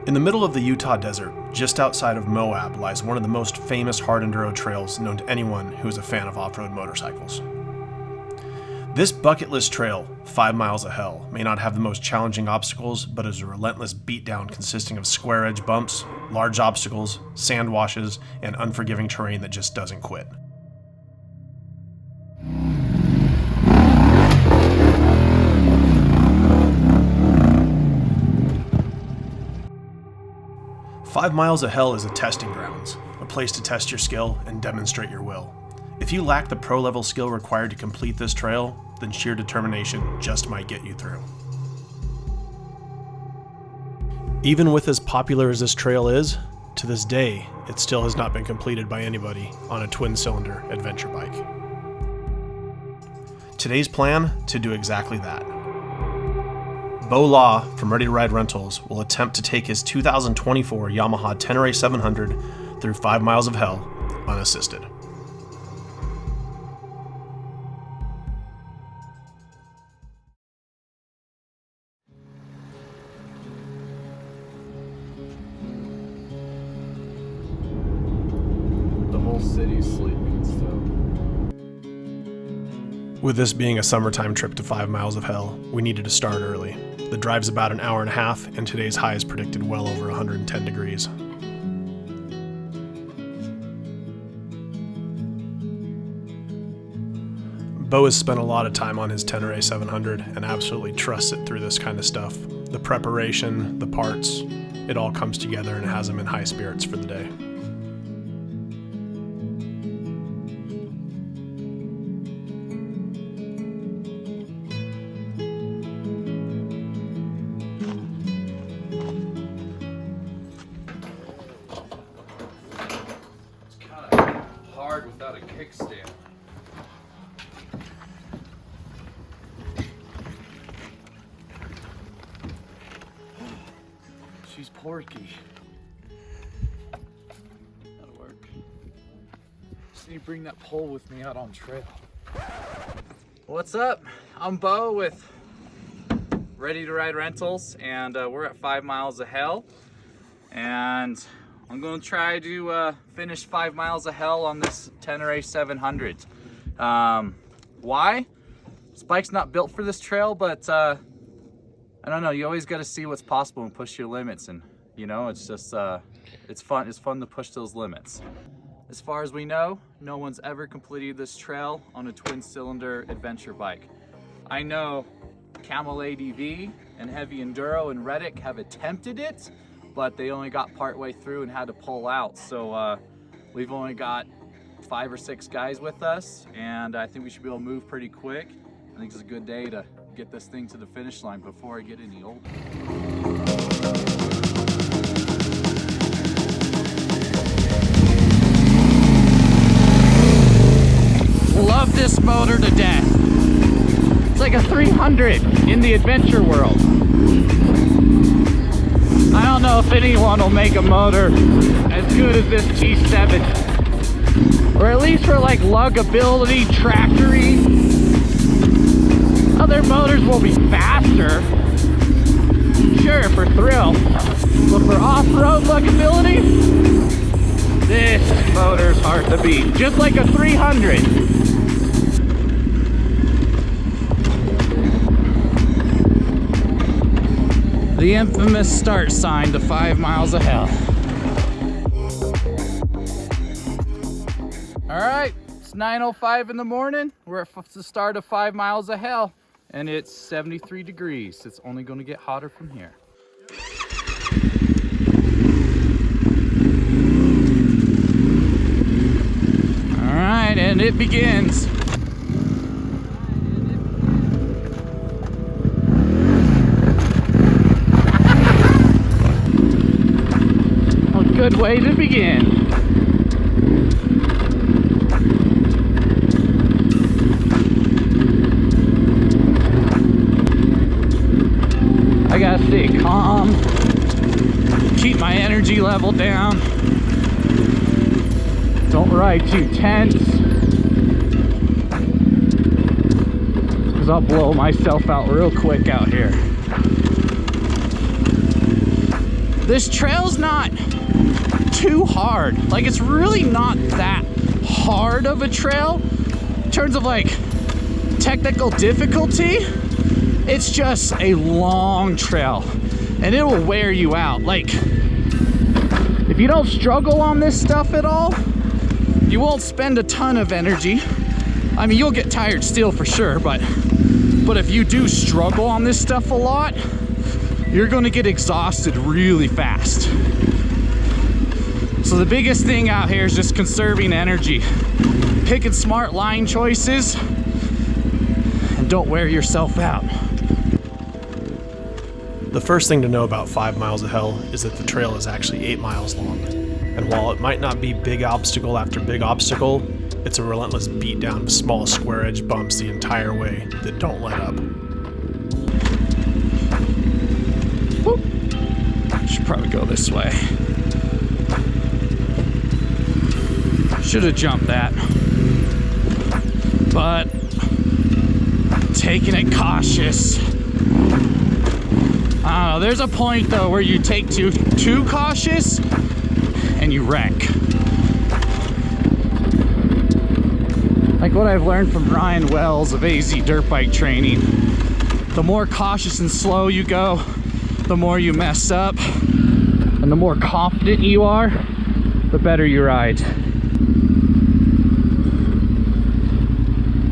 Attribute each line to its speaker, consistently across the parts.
Speaker 1: In the middle of the Utah desert, just outside of Moab, lies one of the most famous hard enduro trails known to anyone who is a fan of off-road motorcycles. This bucket list trail, 5 miles of hell, may not have the most challenging obstacles, but is a relentless beatdown consisting of square edge bumps, large obstacles, sand washes, and unforgiving terrain that just doesn't quit. "5 Miles of Hell" is a testing grounds, a place to test your skill and demonstrate your will. If you lack the pro-level skill required to complete this trail, then sheer determination just might get you through. Even with as popular as this trail is, to this day, it still has not been completed by anybody on a twin-cylinder adventure bike. Today's plan, to do exactly that. Bo Law from Ready to Ride Rentals will attempt to take his 2024 Yamaha Tenere 700 through 5 miles of hell unassisted.
Speaker 2: The whole city's sleeping still.
Speaker 1: With this being a summertime trip to 5 miles of hell, we needed to start early. The drive's about an hour and a half, and today's high is predicted well over 110 degrees. Bo has spent a lot of time on his Tenere 700 and absolutely trusts it through this kind of stuff. The preparation, the parts, it all comes together and has him in high spirits for the day.
Speaker 2: Without a kickstand. She's porky. That'll work. Just need to bring that pole with me out on trail. What's up? I'm Bo with Ready to Ride Rentals, and we're at 5 miles of hell. And I'm going to try to finish 5 miles of hell on this Tenere 700. Why? This bike's not built for this trail, but I don't know. You always got to see what's possible and push your limits, and you know, it's just it's fun. It's fun to push those limits. As far as we know, no one's ever completed this trail on a twin-cylinder adventure bike. I know Camel ADV and Heavy Enduro and Reddick have attempted it, but they only got part way through and had to pull out. So we've only got 5 or 6 guys with us, and I think we should be able to move pretty quick. I think it's a good day to get this thing to the finish line before I get any older. Love this motor to death. It's like a 300 in the adventure world. I don't know if anyone will make a motor as good as this G7, or at least for like luggability, tractory. Other motors will be faster, sure, for thrill, but for off-road luggability, this motor's hard to beat, just like a 300. The infamous start sign to 5 miles of hell. All right, it's 9:05 in the morning. We're at the start of 5 miles of hell, and it's 73 degrees. It's only going to get hotter from here. All right, and it begins. Good way to begin. I gotta stay calm, keep my energy level down, don't ride too tense, because I'll blow myself out real quick out here. this trail's not too hard. Like, it's really not that hard of a trail in terms of like technical difficulty. It's just a long trail and it will wear you out. Like, if you don't struggle on this stuff at all, you won't spend a ton of energy. I mean, you'll get tired still for sure, but if you do struggle on this stuff a lot, you're gonna get exhausted really fast. So the biggest thing out here is just conserving energy, picking smart line choices, and don't wear yourself out.
Speaker 1: The first thing to know about 5 miles of hell is that the trail is actually 8 miles long. And while it might not be big obstacle after big obstacle, it's a relentless beatdown of small square edge bumps the entire way that don't let up.
Speaker 2: Whoop. Should probably go this way. Should have jumped that. But taking it cautious. I don't know, there's a point though where you take too cautious and you wreck. Like what I've learned from Ryan Wells of AZ Dirt Bike Training. The more cautious and slow you go, the more you mess up. And the more confident you are, the better you ride.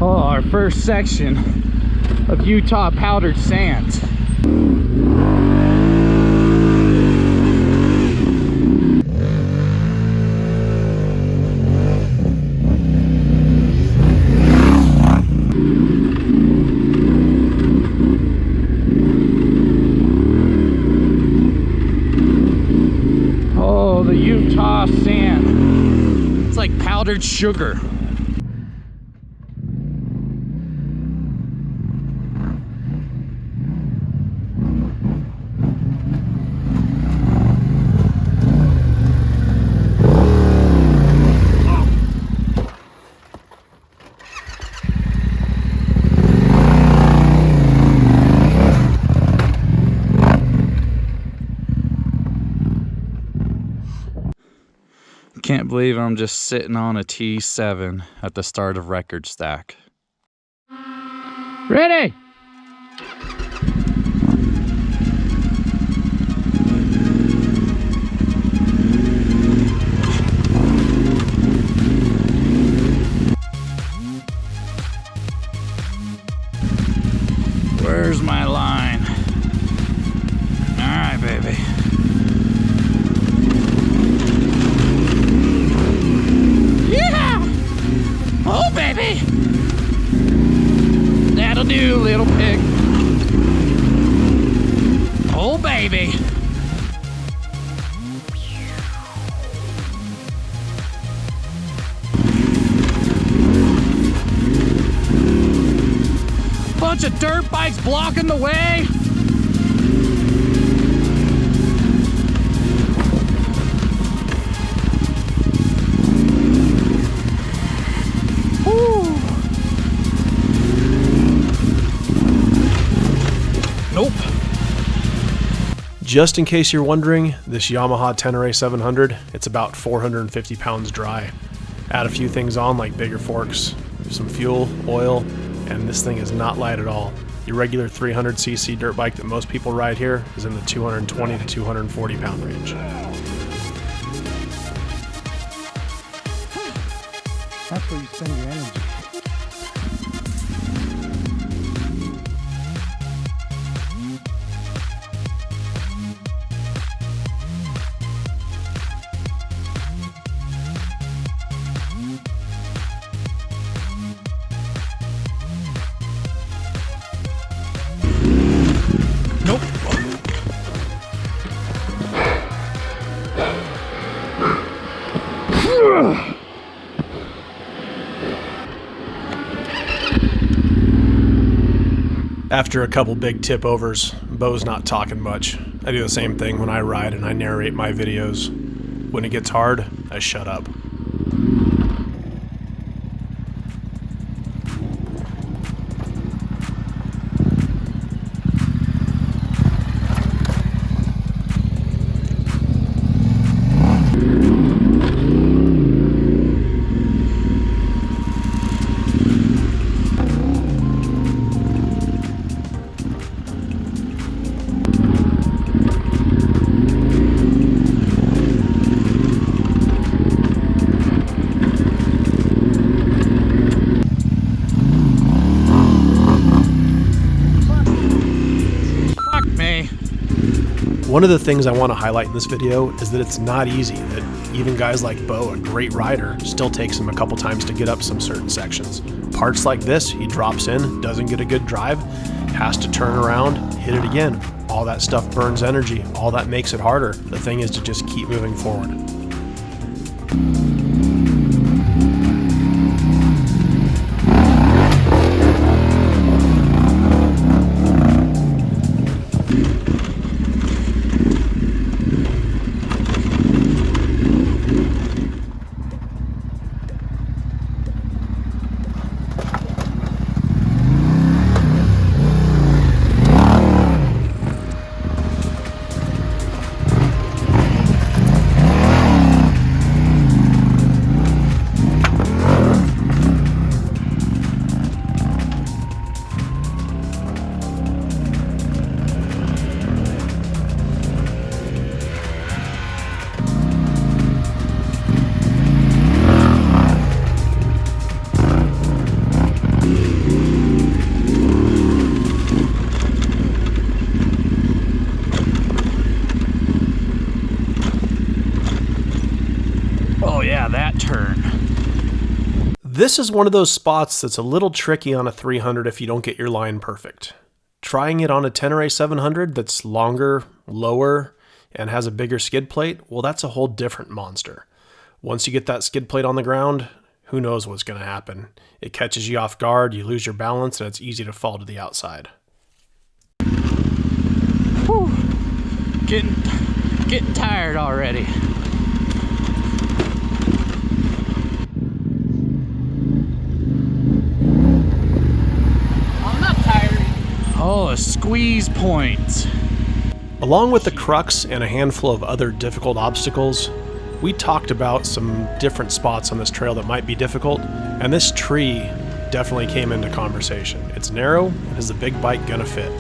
Speaker 2: Oh, our first section of Utah powdered sand. Oh, the Utah sand. It's like powdered sugar. Can't believe I'm just sitting on a T7 at the start of record stack. Ready? Where's my line? All right, baby. Oh, baby! That'll do, little pig. Oh, baby! Bunch of dirt bikes blocking the way. Nope.
Speaker 1: Just in case you're wondering, this Yamaha Tenere 700, it's about 450 pounds dry. Add a few things on like bigger forks, some fuel, oil, and this thing is not light at all. Your regular 300cc dirt bike that most people ride here is in the 220 to 240 pound range.
Speaker 2: That's where you spend your energy. Nope.
Speaker 1: After a couple big tip overs, Bo's not talking much. I do the same thing when I ride and I narrate my videos. When it gets hard, I shut up. One of the things I want to highlight in this video is that it's not easy, that even guys like Bo, a great rider, still takes him a couple times to get up some certain sections. Parts like this, he drops in, doesn't get a good drive, has to turn around, hit it again. All that stuff burns energy, all that makes it harder. The thing is to just keep moving forward.
Speaker 2: That turn.
Speaker 1: This is one of those spots that's a little tricky on a 300 if you don't get your line perfect. Trying it on a Tenere 700 that's longer, lower, and has a bigger skid plate, well, that's a whole different monster. Once you get that skid plate on the ground, who knows what's going to happen. It catches you off guard, you lose your balance, and it's easy to fall to the outside.
Speaker 2: Whew. Getting tired already. Oh, a squeeze point.
Speaker 1: Along with the Crux and a handful of other difficult obstacles, we talked about some different spots on this trail that might be difficult, and this tree definitely came into conversation. It's narrow, and is the big bike gonna fit?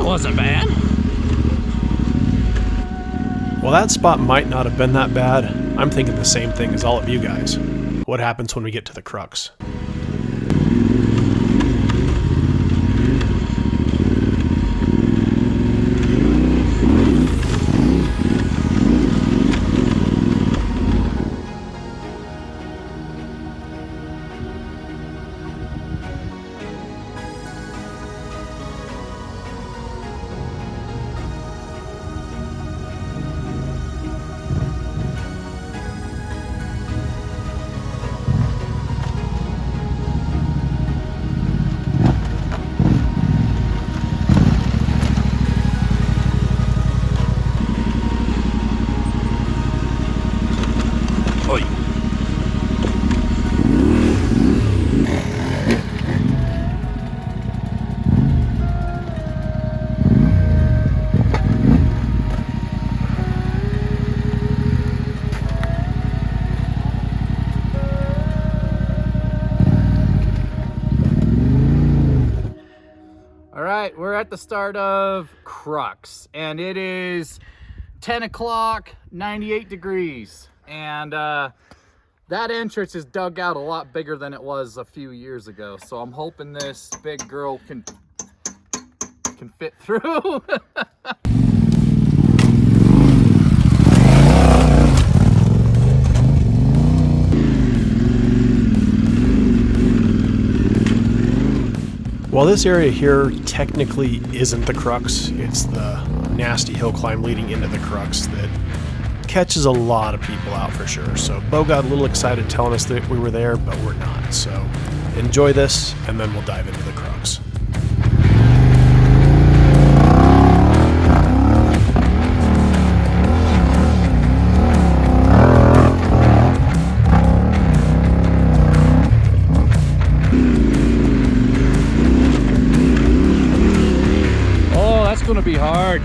Speaker 2: Wasn't bad.
Speaker 1: Well, that spot might not have been that bad. I'm thinking the same thing as all of you guys. What happens when we get to the Crux?
Speaker 2: All right, we're at the start of Crux, and it is 10 o'clock, 98 degrees. And that entrance is dug out a lot bigger than it was a few years ago. So I'm hoping this big girl can fit through.
Speaker 1: While this area here technically isn't the Crux, it's the nasty hill climb leading into the Crux that catches a lot of people out for sure. So Bo got a little excited telling us that we were there, but we're not. So enjoy this, and then we'll dive into the Crux.
Speaker 2: Gonna be hard.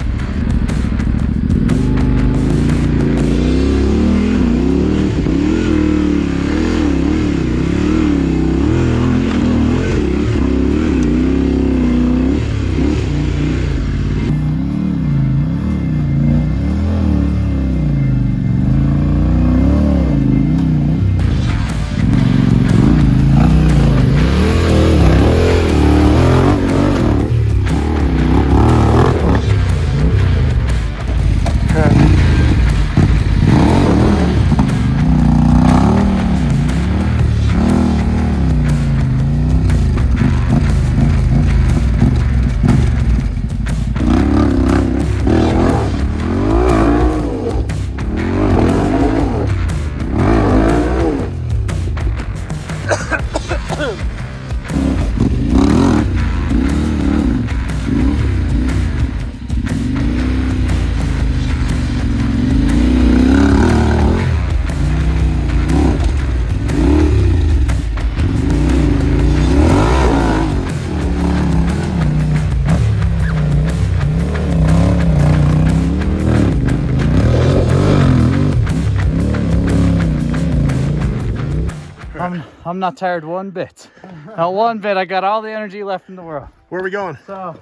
Speaker 2: I'm not tired one bit. Not one bit. I got all the energy left in the world.
Speaker 1: Where are we going?
Speaker 2: So,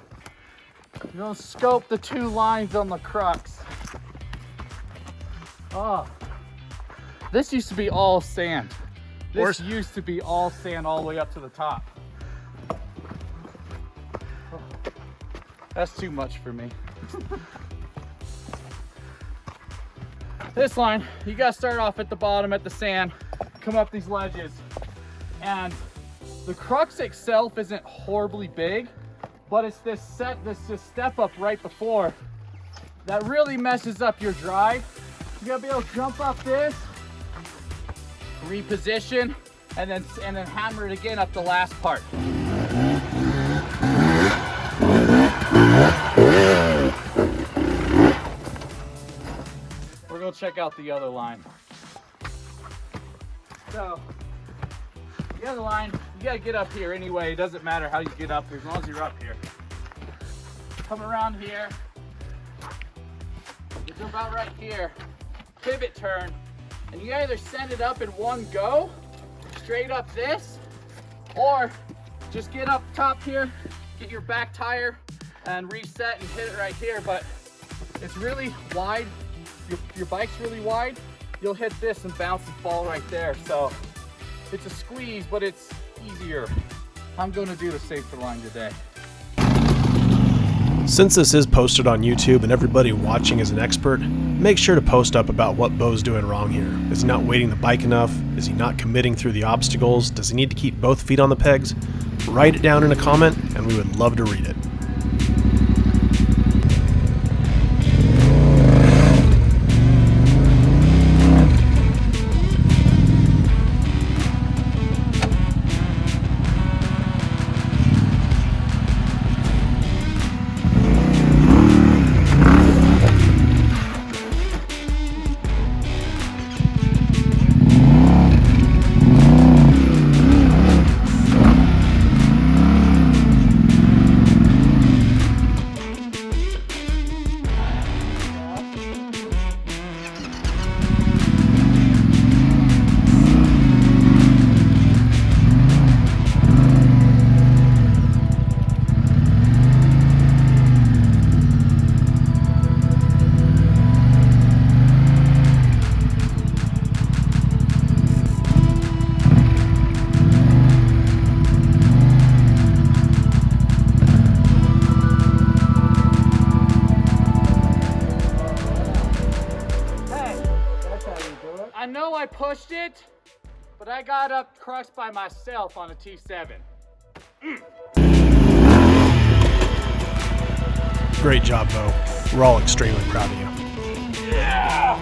Speaker 2: we're gonna scope the 2 lines on the Crux. Oh, this used to be all sand. This used to be all sand all the way up to the top. Oh, that's too much for me. This line, you gotta start off at the bottom at the sand, come up these ledges, and the Crux itself isn't horribly big, but it's this step up right before that really messes up your drive. You gotta be able to jump up this, reposition, and then hammer it again up the last part. We're gonna check out the other line. So, the other line, you gotta get up here anyway. It doesn't matter how you get up here, as long as you're up here. Come around here. You jump out right here. Pivot turn. And you either send it up in one go, straight up this, or just get up top here, get your back tire, and reset and hit it right here. But it's really wide. Your bike's really wide. You'll hit this and bounce and fall right there. So it's a squeeze, but it's easier. I'm going to do the safer line today.
Speaker 1: Since this is posted on YouTube and everybody watching is an expert, make sure to post up about what Bo's doing wrong here. Is he not weighting the bike enough? Is he not committing through the obstacles? Does he need to keep both feet on the pegs? Write it down in a comment and we would love to read it.
Speaker 2: I know I pushed it, but I got up Crux by myself on a T7.
Speaker 1: Great job, Bo. We're all extremely proud of you.
Speaker 2: Yeah!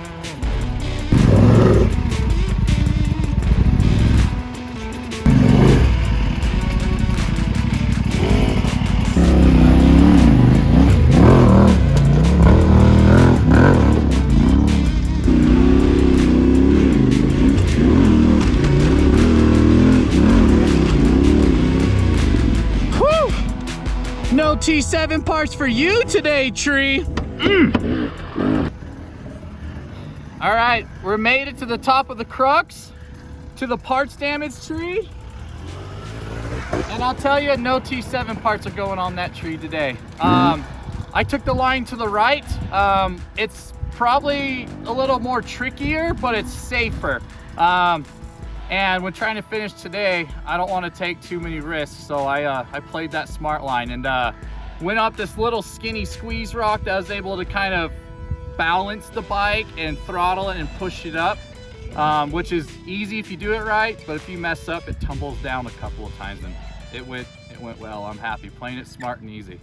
Speaker 2: No T7 parts for you today, tree. All right, we made it to the top of the Crux, to the parts damage tree. And I'll tell you, no T7 parts are going on that tree today. I took the line to the right. It's probably a little more trickier, but it's safer. And when trying to finish today, I don't want to take too many risks, so I played that smart line and went up this little skinny squeeze rock that I was able to kind of balance the bike and throttle it and push it up, which is easy if you do it right, but if you mess up, it tumbles down a couple of times, and it went well. I'm happy playing it smart and easy.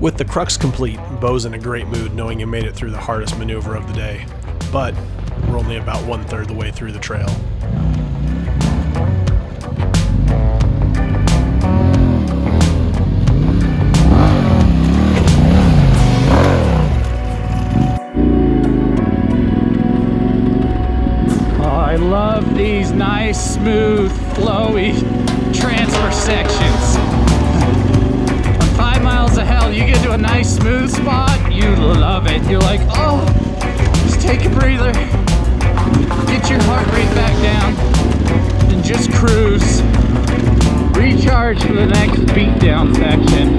Speaker 1: With the Crux complete, Bo's in a great mood knowing he made it through the hardest maneuver of the day. But we're only about 1/3 the way through the trail.
Speaker 2: Oh, I love these nice, smooth, flowy transfer sections. On 5 miles of hell, you get to a nice, smooth spot, you love it. You're like, oh, just take a breather, get your heart rate back down, and just cruise. Recharge for the next beatdown section.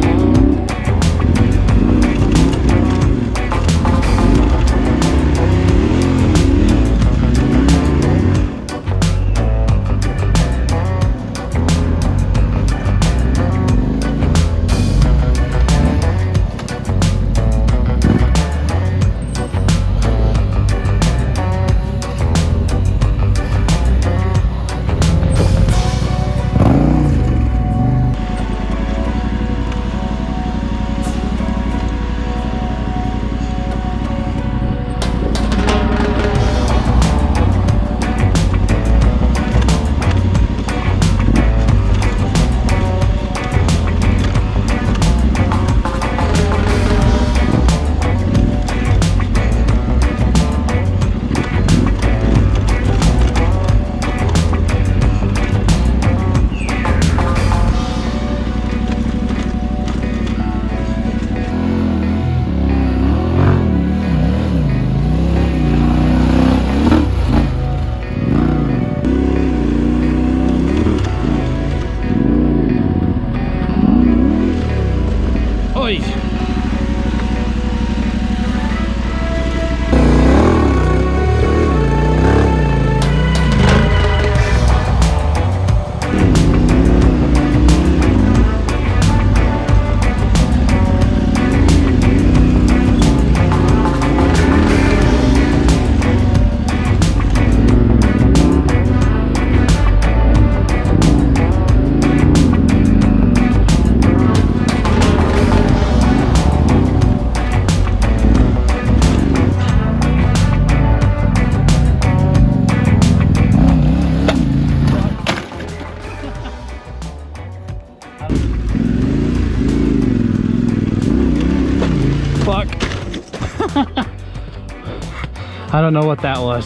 Speaker 2: I don't know what that was.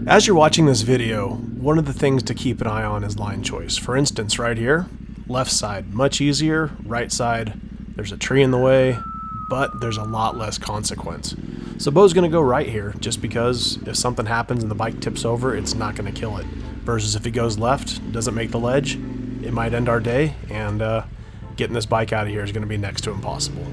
Speaker 1: As you're watching this video, one of the things to keep an eye on is line choice. For instance, right here, left side, much easier. Right side, there's a tree in the way, but there's a lot less consequence. So Bo's going to go right here, just because if something happens and the bike tips over, it's not going to kill it. Versus if he goes left, doesn't make the ledge, it might end our day, and getting this bike out of here is going to be next to impossible.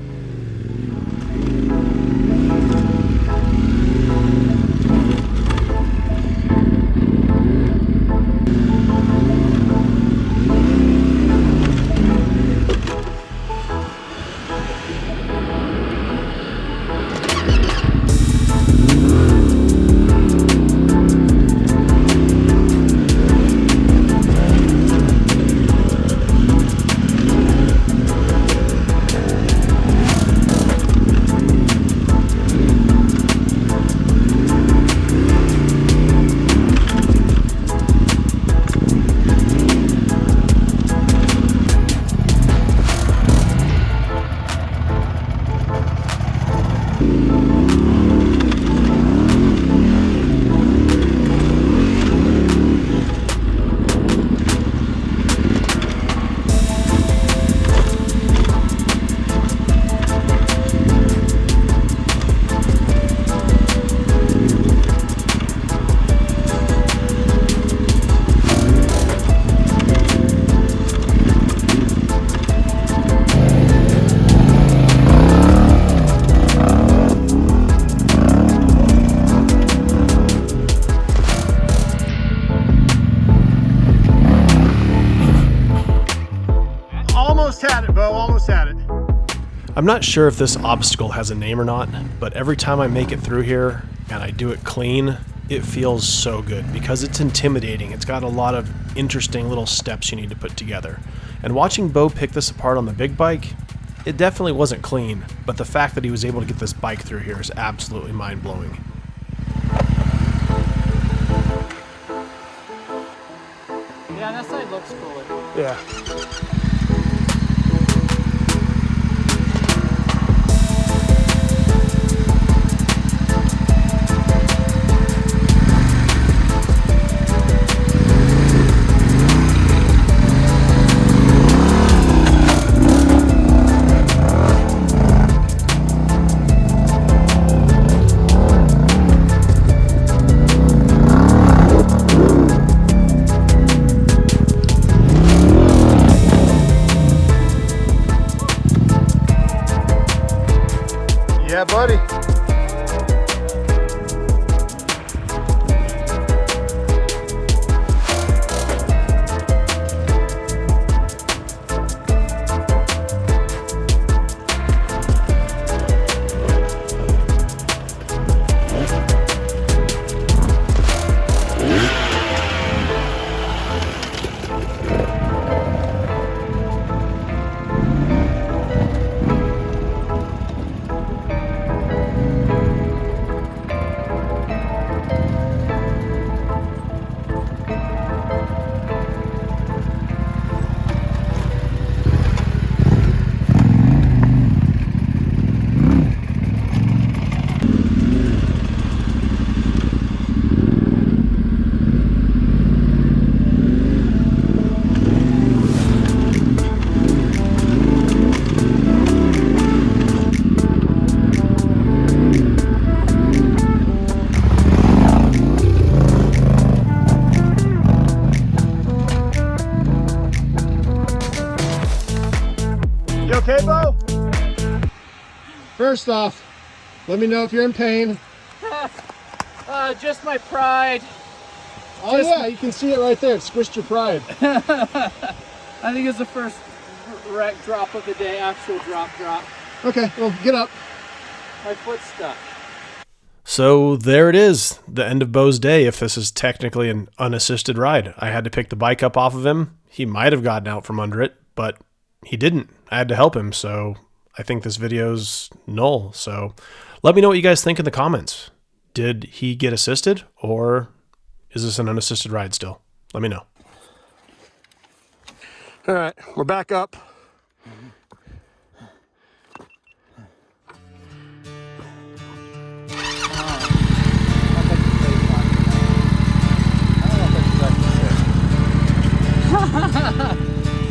Speaker 1: I'm not sure if this obstacle has a name or not, but every time I make it through here and I do it clean, it feels so good because it's intimidating. It's got a lot of interesting little steps you need to put together. And watching Bo pick this apart on the big bike, it definitely wasn't clean, but the fact that he was able to get this bike through here is absolutely mind-blowing.
Speaker 2: Yeah, that side looks cooler.
Speaker 1: Yeah. Yeah, buddy. You okay, Bo? First off, let me know if you're in pain.
Speaker 2: Just my pride.
Speaker 1: Oh yeah, you can see it right there. It squished your pride.
Speaker 2: I think it's the first wreck drop of the day, actual drop.
Speaker 1: Okay, well, get up.
Speaker 2: My foot's stuck.
Speaker 1: So there it is, the end of Bo's day, if this is technically an unassisted ride. I had to pick the bike up off of him. He might have gotten out from under it, but he didn't. I had to help him, so I think this video's null. So let me know what you guys think in the comments. Did he get assisted, or is this an unassisted ride still? Let me know. All right, we're back up.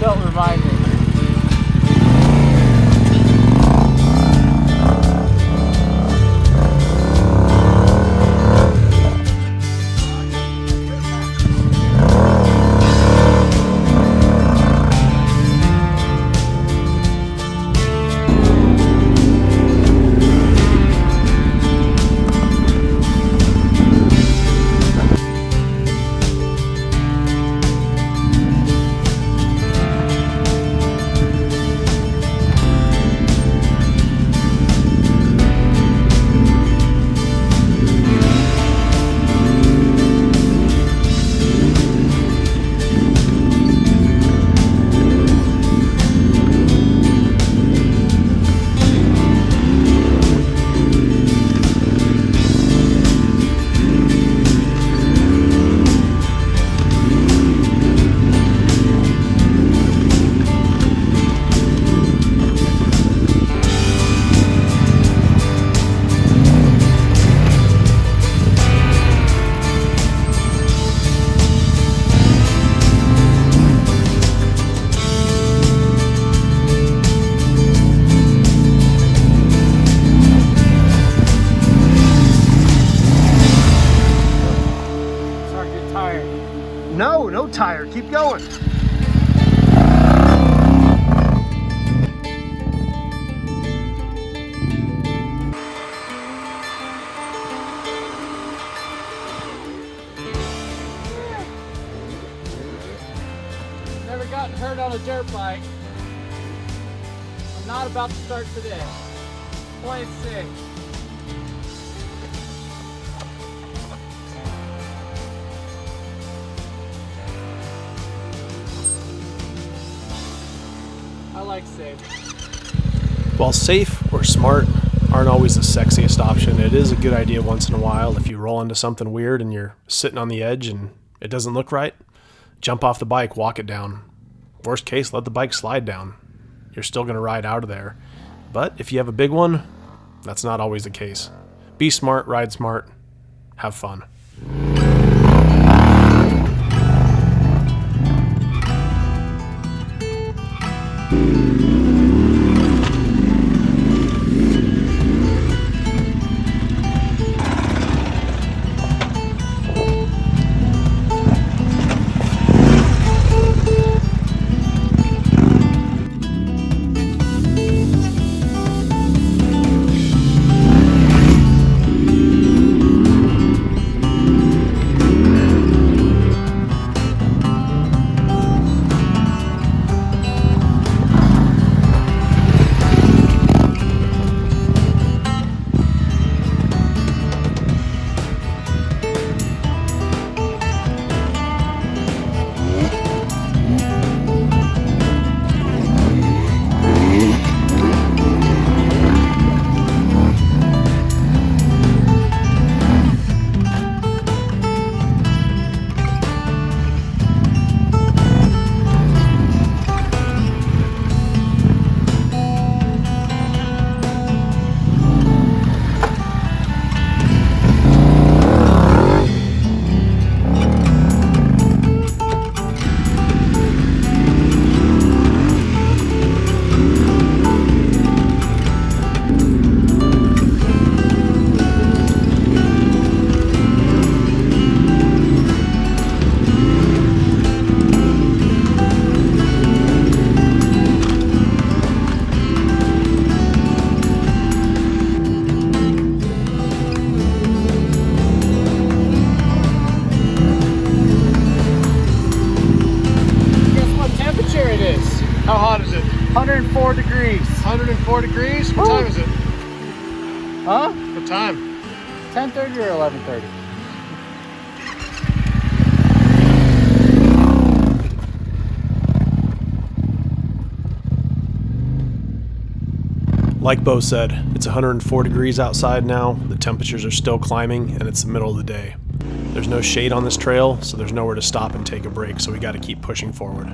Speaker 2: Don't remind me. No tire, keep going. Never gotten hurt on a dirt bike. I'm not about to start today. Point safe. I like safe.
Speaker 1: While safe or smart aren't always the sexiest option, it is a good idea once in a while if you roll into something weird and you're sitting on the edge and it doesn't look right. Jump off the bike, walk it down. Worst case, let the bike slide down. You're still going to ride out of there. But if you have a big one, that's not always the case. Be smart, ride smart, have fun.
Speaker 3: How hot is it?
Speaker 2: 104 degrees.
Speaker 3: 104 degrees? What time is it?
Speaker 2: Huh?
Speaker 3: What time?
Speaker 2: 10:30 or 11:30.
Speaker 1: Like Bo said, it's 104 degrees outside now, the temperatures are still climbing, and it's the middle of the day. There's no shade on this trail, so there's nowhere to stop and take a break, so we gotta keep pushing forward.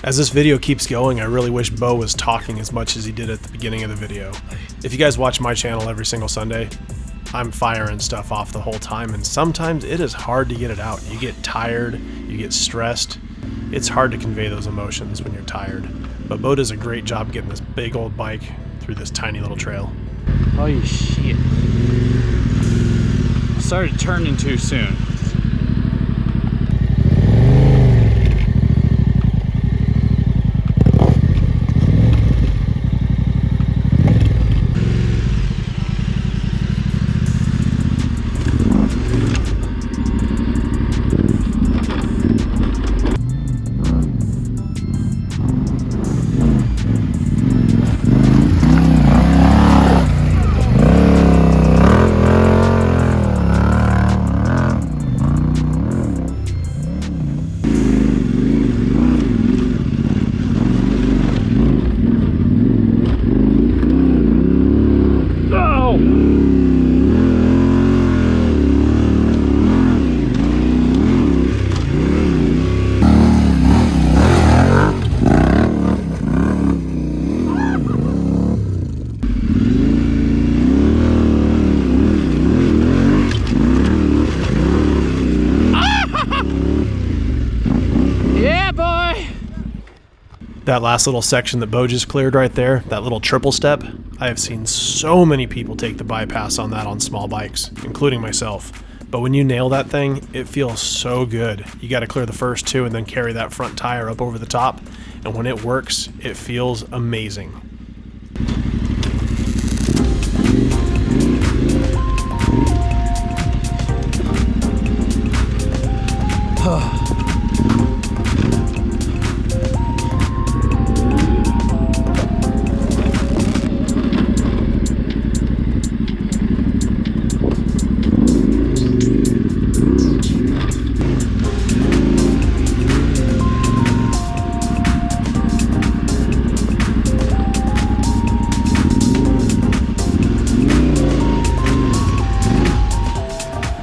Speaker 1: As this video keeps going, I really wish Bo was talking as much as he did at the beginning of the video. If you guys watch my channel every single Sunday, I'm firing stuff off the whole time, and sometimes it is hard to get it out. You get tired, you get stressed. It's hard to convey those emotions when you're tired. But Bo does a great job getting this big old bike through this tiny little trail.
Speaker 2: Holy shit. Started turning too soon.
Speaker 1: That last little section that Bo just cleared right there, that little triple step, I have seen so many people take the bypass on that on small bikes, including myself. But when you nail that thing, it feels so good. You got to clear the first two and then carry that front tire up over the top. And when it works, it feels amazing.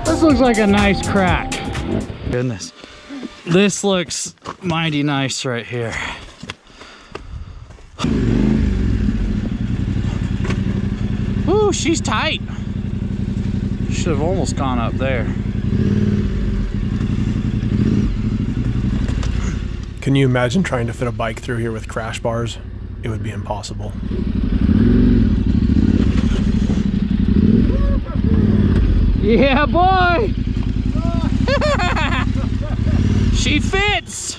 Speaker 3: This looks like a nice crack.
Speaker 2: Goodness. This looks mighty nice right here. Ooh, she's tight. Should have almost gone up there.
Speaker 1: Can you imagine trying to fit a bike through here with crash bars? It would be impossible.
Speaker 2: Yeah, boy! She fits!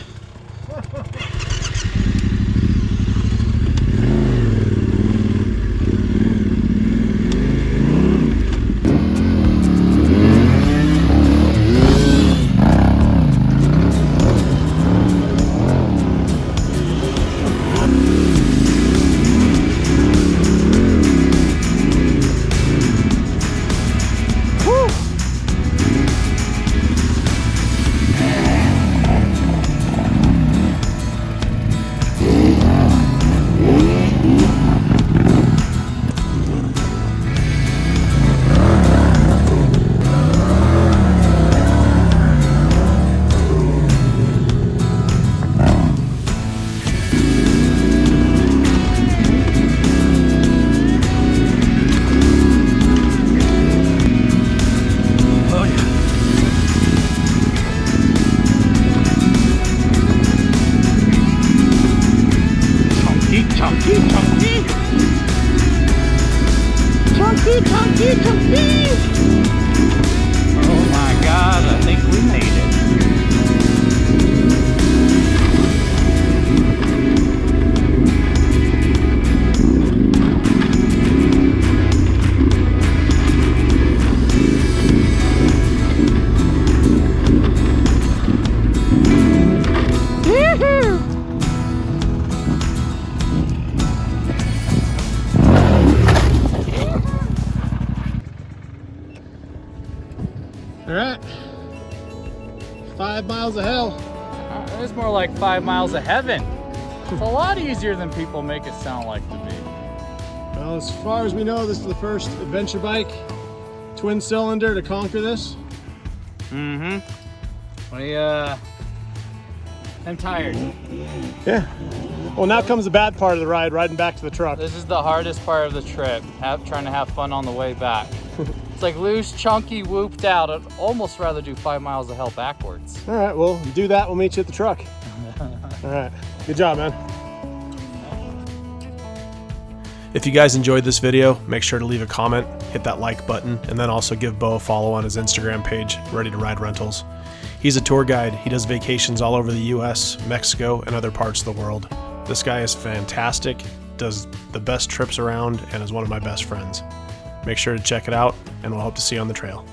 Speaker 2: Chunky! Oh my God, I think we made it.
Speaker 3: All right, 5 miles of hell.
Speaker 2: It's more like 5 miles of heaven. It's a lot easier than people make it sound like to me.
Speaker 3: Well, as far as we know, this is the first adventure bike, twin cylinder to conquer this.
Speaker 2: I'm tired.
Speaker 3: Yeah. Well, now comes the bad part of the ride, riding back to the truck.
Speaker 2: This is the hardest part of the trip, trying to have fun on the way back. It's like loose, chunky, whooped out. I'd almost rather do 5 miles of hell backwards.
Speaker 3: All right, well, do that. We'll meet you at the truck. All right. Good job, man.
Speaker 1: If you guys enjoyed this video, make sure to leave a comment, hit that like button, and then also give Bo a follow on his Instagram page, Ready to Ride Rentals. He's a tour guide. He does vacations all over the US, Mexico, and other parts of the world. This guy is fantastic, does the best trips around, and is one of my best friends. Make sure to check it out, and we'll hope to see you on the trail.